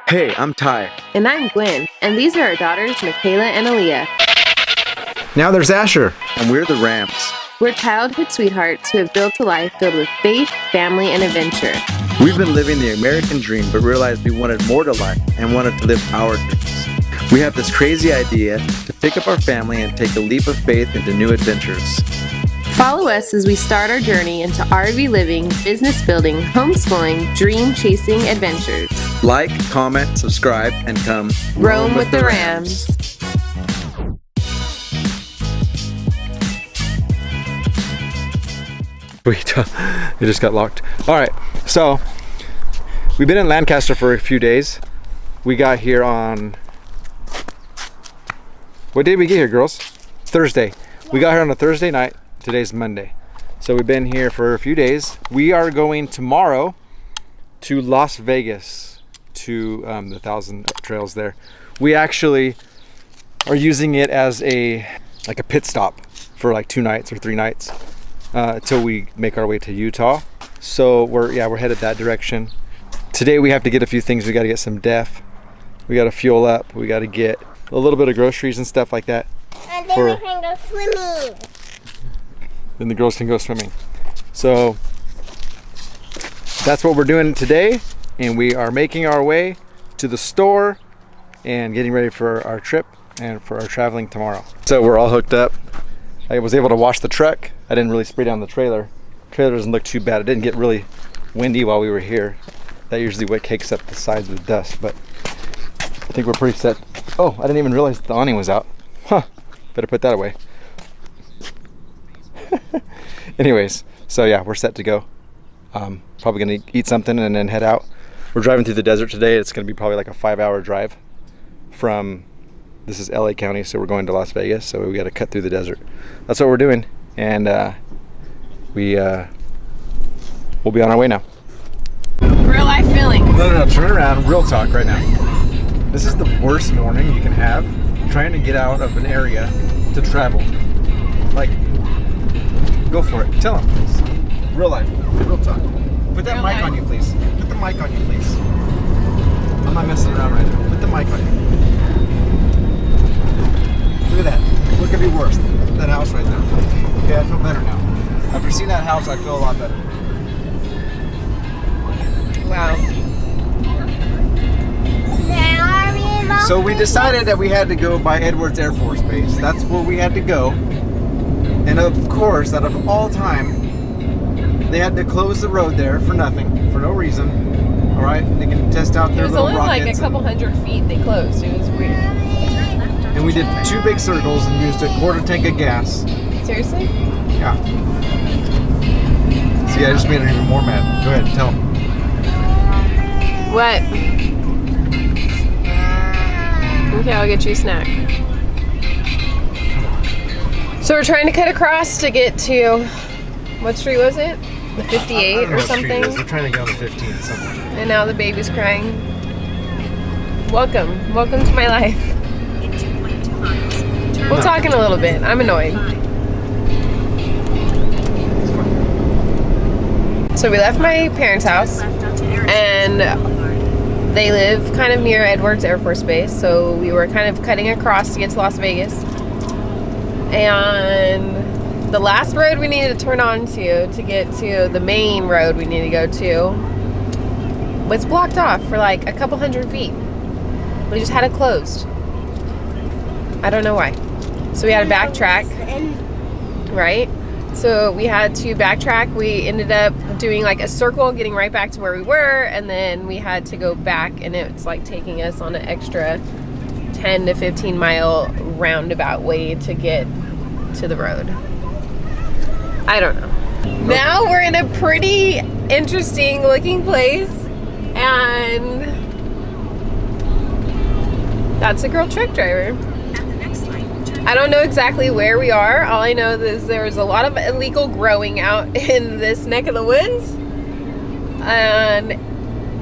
Hey, I'm Ty. And I'm Gwen, and these are our daughters, Michaela and Aaliyah. Now there's Asher. And we're the Rams. We're childhood sweethearts who have built a life filled with faith, family, and adventure. We've been living the American dream, but realized we wanted more to life and wanted to live our dreams. We have this crazy idea to pick up our family and take a leap of faith into new adventures. Follow us as we start our journey into RV living, business building, homeschooling, dream chasing adventures. Like, comment, subscribe, and come Roam with the Rams. Wait, it just got locked. All right, so we've been in Lancaster for a few days. We got here on, what day did we get here, girls? Thursday. We got here on a Thursday night. Today's Monday. So we've been here for a few days. We are going tomorrow to Las Vegas to the 1,000 trails there. We actually are using it as a pit stop for like 2 nights or 3 nights until we make our way to Utah. So we're headed that direction. Today we have to get a few things. We got to get some DEF. We got to fuel up. We got to get a little bit of groceries and stuff like that. And then we can go swimming. Then the girls can go swimming. So that's what we're doing today, and we are making our way to the store and getting ready for our trip and for our traveling tomorrow. So we're all hooked up. I was able to wash the truck. I didn't really spray down the trailer. Trailer doesn't look too bad. It didn't get really windy while we were here. That usually what cakes up the sides with dust, but I think we're pretty set. Oh, I didn't even realize the awning was out. Huh, better put that away. Anyways, so yeah, we're set to go. Probably gonna eat something and then head out. We're driving through the desert today. It's gonna be probably like a 5-hour drive from, this is LA County, so we're going to Las Vegas, so we gotta cut through the desert. That's what we're doing, and we'll be on our way now. Real life feeling. No, turn around, real talk right now. This is the worst morning you can have, trying to get out of an area to travel. Like, go for it. Tell him, please. Real life. Real talk. Put that mic on you, please. Put the mic on you, please. I'm not messing around right now. Put the mic on you. Look at that. What could be worse? That house right there. Okay, I feel better now. After seeing that house, I feel a lot better. Wow. So we decided that we had to go by Edwards Air Force Base. That's where we had to go. And of course, out of all time, they had to close the road there for nothing, for no reason. All right, they can test out their little rockets. It was only like a couple hundred feet they closed. It was weird. And we did 2 big circles and used a quarter tank of gas. Seriously? Yeah. See, I just made her even more mad. Go ahead, tell them. What? Okay, I'll get you a snack. So we're trying to cut across to get to, what street was it? The 58 or something? We're trying to go on the 15 somewhere. And now the baby's crying. Welcome to my life. We'll talk in a little bit. I'm annoyed. So we left my parents' house, and they live kind of near Edwards Air Force Base, so we were kind of cutting across to get to Las Vegas. And the last road we needed to turn on to get to the main road we need to go to was blocked off for like a couple hundred feet. We just had it closed. I don't know why. So we had to backtrack, right? So we had to backtrack. We ended up doing like a circle, getting right back to where we were, and then we had to go back, and it's like taking us on an extra 10 to 15 mile roundabout way to get to the road. I don't know. Now we're in a pretty interesting looking place, and that's a girl truck driver. I don't know exactly where we are. All I know is there's a lot of illegal growing out in this neck of the woods, and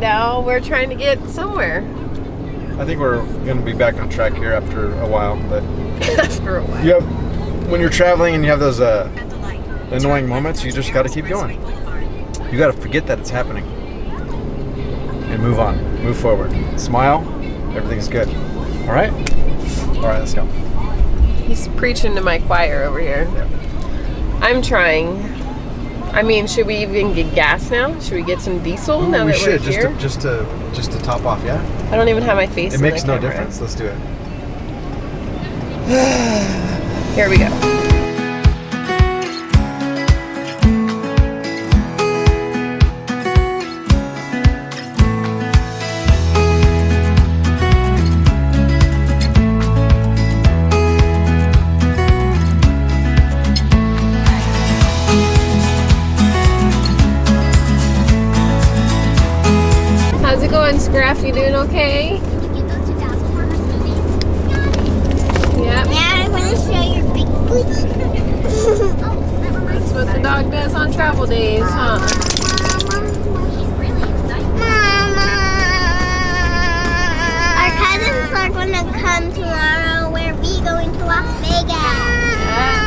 now we're trying to get somewhere. I think we're going to be back on track here after a while, but After a while. you have, when you're traveling and you have those annoying moments, you just got to keep going. You got to forget that it's happening. And move on, move forward, smile. Everything's good. All right. All right, let's go. He's preaching to my choir over here. I'm trying. I mean, should we even get gas now? Should we get some diesel now we that should we're here? just to top off. Yeah. I don't even have my face. It in makes the no camera. difference. Let's do it. Here we go. How's it going, Scruff? You doing okay? Yep. Yeah, I want to show your big booty. That's what the dog does on travel days, huh? Mama! Our cousins are going to come tomorrow. We're going to Las Vegas. Yeah.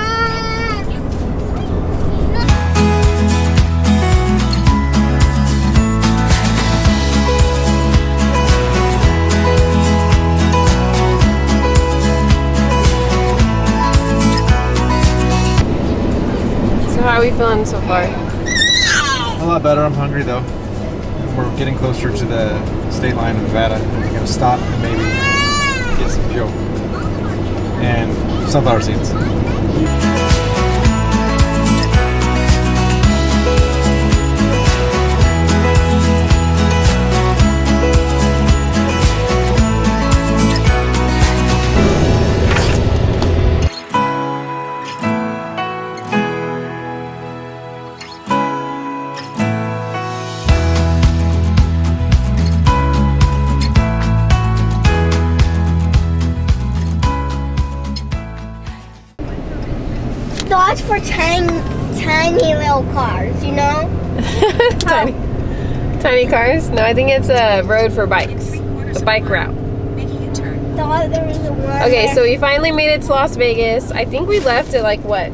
How are we feeling so far? A lot better. I'm hungry though. We're getting closer to the state line in Nevada. We're gonna stop and maybe get some fuel and sunflower seeds. Dogs for tiny little cars, you know? Tiny cars? No, I think it's a road for bikes. A bike route. Thought there was a one. Okay, so we finally made it to Las Vegas. I think we left at like what?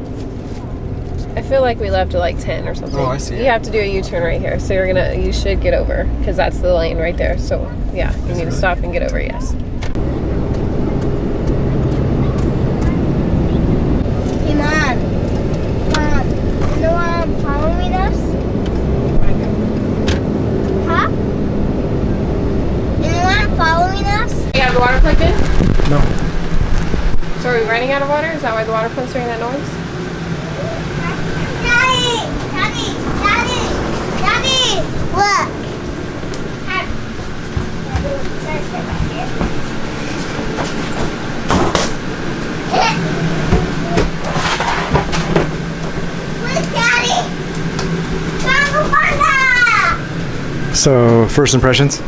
I feel like we left at like 10 or something. Oh, I see. You have to do a U-turn right here. So you should get over because that's the lane right there. So yeah, you need to stop and get over, yes. Hey, Mom. Mom, you know why I'm following us? Huh? You know why I'm following us? You have the water plugged in? No. So are we running out of water? Is that why the water pump's making that noise? Daddy! Daddy! Daddy! Daddy! Look! Look, Daddy! Panda! So first impressions?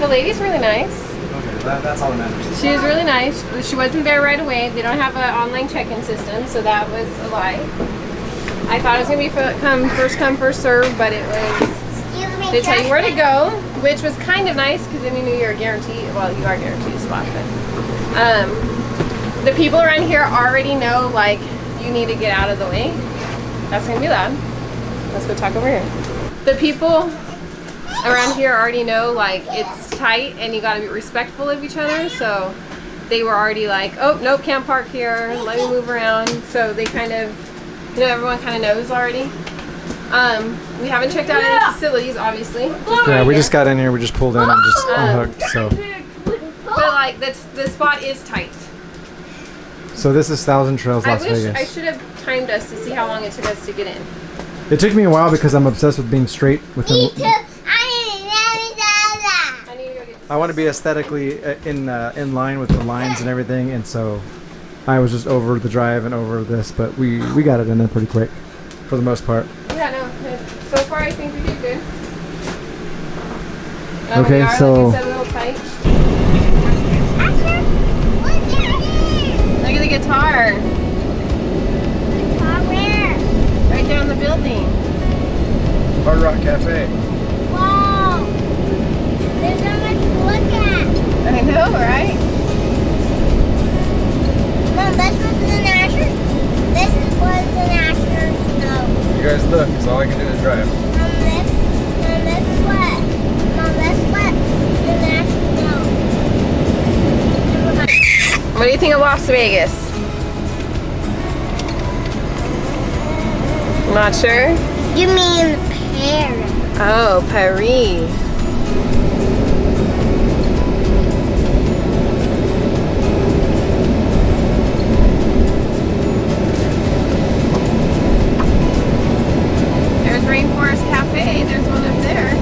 The lady's really nice. Okay, that's all that matters. She was really nice. She wasn't there right away. They don't have an online check-in system, so that was a lie. I thought it was gonna be first come, first serve, but it was. Excuse me, They tell you where to go, which was kind of nice because then you knew you were guaranteed. Well, you are guaranteed a spot, but the people around here already know like you need to get out of the way. That's gonna be loud. Let's go talk over here. The people around here already know like it's tight and you got to be respectful of each other. So they were already like, oh nope, can't park here. Let me move around. So they kind of, you know, everyone kind of knows already. We haven't checked out any facilities, obviously. Yeah, we just got in here. We just pulled in and just unhooked. But like the spot is tight. So this is Thousand Trails, Las Vegas. I should have timed us to see how long it took us to get in. It took me a while because I'm obsessed with being straight with Me them. too. I need to go get I want to be aesthetically in line with the lines and everything, and so I was just over the drive and over this, but we got it in there pretty quick, for the most part. Yeah, no. So far, I think we did good. Okay, we are, so- like I said, a little tight. Look at the guitar. Right there on the building. Hard Rock Cafe. Wow. There's so much to look at. I know, right? Mom, this was an Asher. This was an Asher snow. You guys look, because all I can do is drive. This What do you think of Las Vegas? Not sure? You mean Paris? Oh, Paris. There's Rainforest Cafe. There's one up there.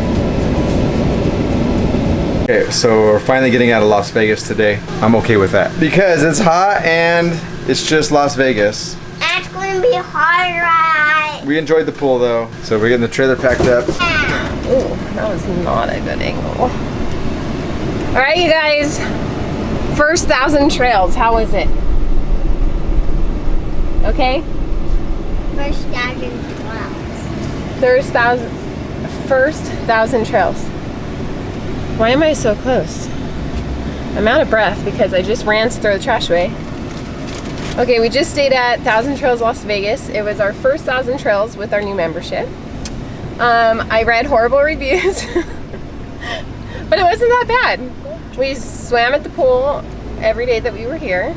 Okay, so we're finally getting out of Las Vegas today. I'm okay with that. Because it's hot and it's just Las Vegas. And it's going to be hard ride. We enjoyed the pool though. So we're getting the trailer packed up. Ooh, that was not a good angle. All right, you guys. First 1,000 trails. How was it? Okay. First 1,012. First 1,000 trails. Why am I so close? I'm out of breath because I just ran to throw the trash away. Okay, we just stayed at 1,000 Trails Las Vegas. It was our first 1,000 trails with our new membership. I read horrible reviews, but it wasn't that bad. We swam at the pool every day that we were here.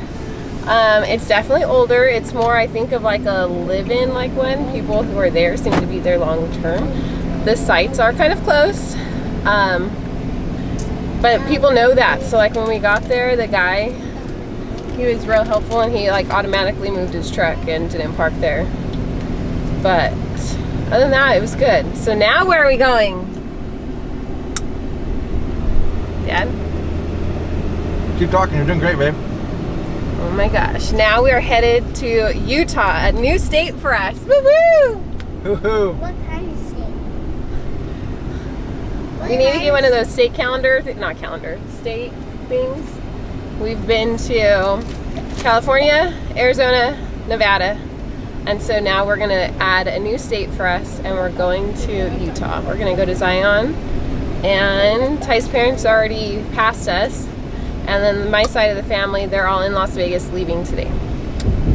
It's definitely older. It's more, I think, of like a live-in like one. People who are there seem to be there long term. The sites are kind of close. But people know that. So like when we got there, the guy, he was real helpful and he like automatically moved his truck and didn't park there. But other than that, it was good. So now where are we going? Dad? Keep talking, you're doing great, babe. Oh my gosh. Now we are headed to Utah, a new state for us. Woo-hoo! Hoo-hoo. What kind of state? We need to get one of those state state things. We've been to California, Arizona, Nevada, and so now we're gonna add a new state for us and we're going to Utah. We're gonna go to Zion, and Ty's parents already passed us, and then my side of the family, they're all in Las Vegas leaving today.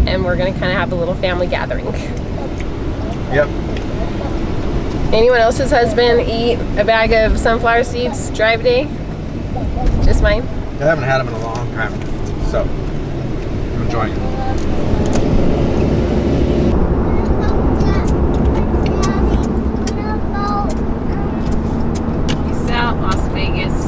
And we're gonna kind of have a little family gathering. Yep. Anyone else's husband eat a bag of sunflower seeds drive day? Just mine? I haven't had them in a long time, so I'm enjoying it. Peace out, Las Vegas.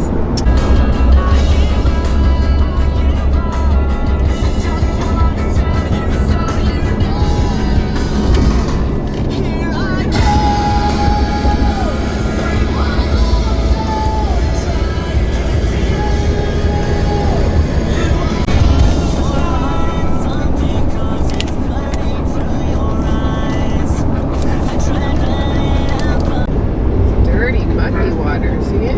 Dirty, mucky water, see it?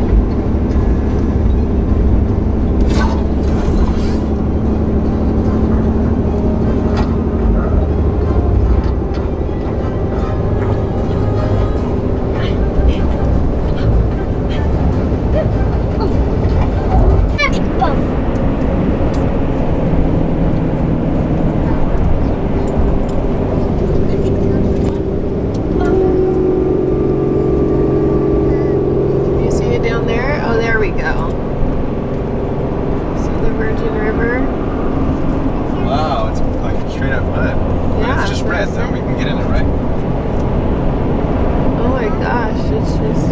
You see it down there? Oh, there we go. See the Virgin River? Wow, it's like straight up mud. Yeah, It's just red that's though, it. we can get in it, right? Oh my gosh, it's just...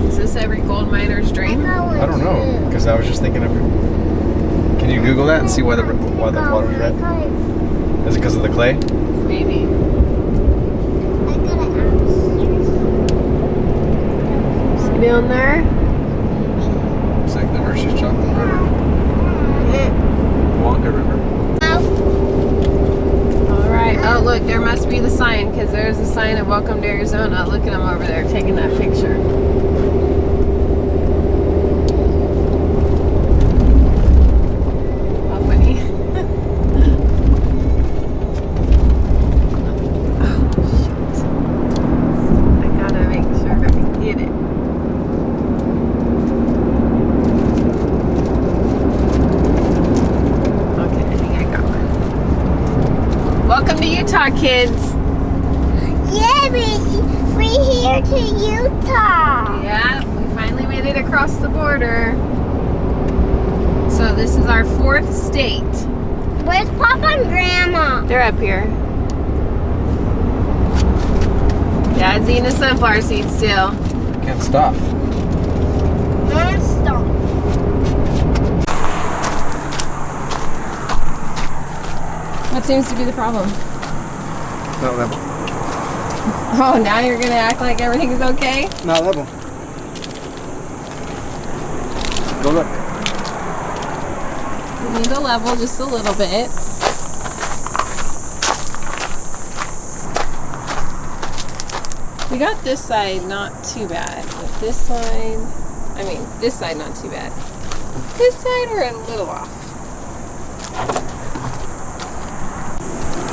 Is this every gold miner's dream? I don't know, because I was just thinking of it. Can you Google that and see why the water is red? Is it because of the clay? Maybe. See down there? It's like the Hershey's Chocolate River. Wonka River. Alright, oh look, there must be the sign, because there's a sign of Welcome to Arizona. Look at them over there taking that picture. How funny. Oh, shoot. I gotta make sure I can get it. Okay, I think I got one. Welcome to Utah, kids. Yeah, we're here to Utah. Yeah, we finally made it across the border. So this is our 4th state. Where's Papa and Grandma? They're up here. Dad's eating a sunflower seed still. Can't stop. Non-stop. What seems to be the problem? Not level. Oh, now you're gonna act like everything is okay? Not level. Go look. We need to level just a little bit. We got this side not too bad, but this side, this side not too bad. This side we're a little off.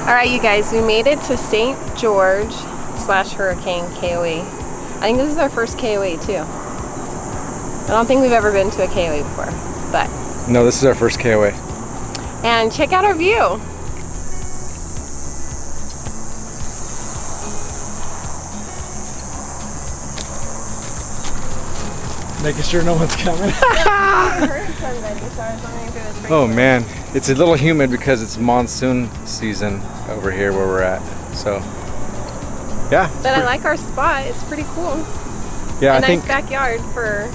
All right, you guys, we made it to St. George / Hurricane KOA. I think this is our first KOA too. I don't think we've ever been to a KOA before, but. No, this is our first KOA. And check out our view. Making sure no one's coming. Oh man, it's a little humid because it's monsoon season over here where we're at. So, yeah. But I like our spot. It's pretty cool. Yeah, a I nice think. backyard for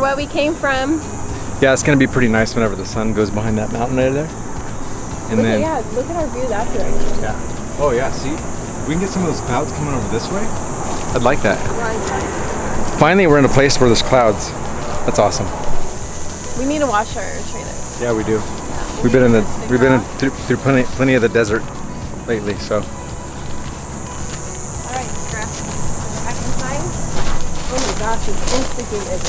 what we came from. Yeah, it's gonna be pretty nice whenever the sun goes behind that mountain right there. And then. Look at our view that direction. Yeah. Oh yeah. See, we can get some of those clouds coming over this way. I'd like that. Finally, we're in a place where there's clouds. That's awesome. We need to wash our trailers. Yeah, we do. We've been through plenty of the desert lately, so. All right, Graf. Back inside. Oh my gosh, it's instant humid.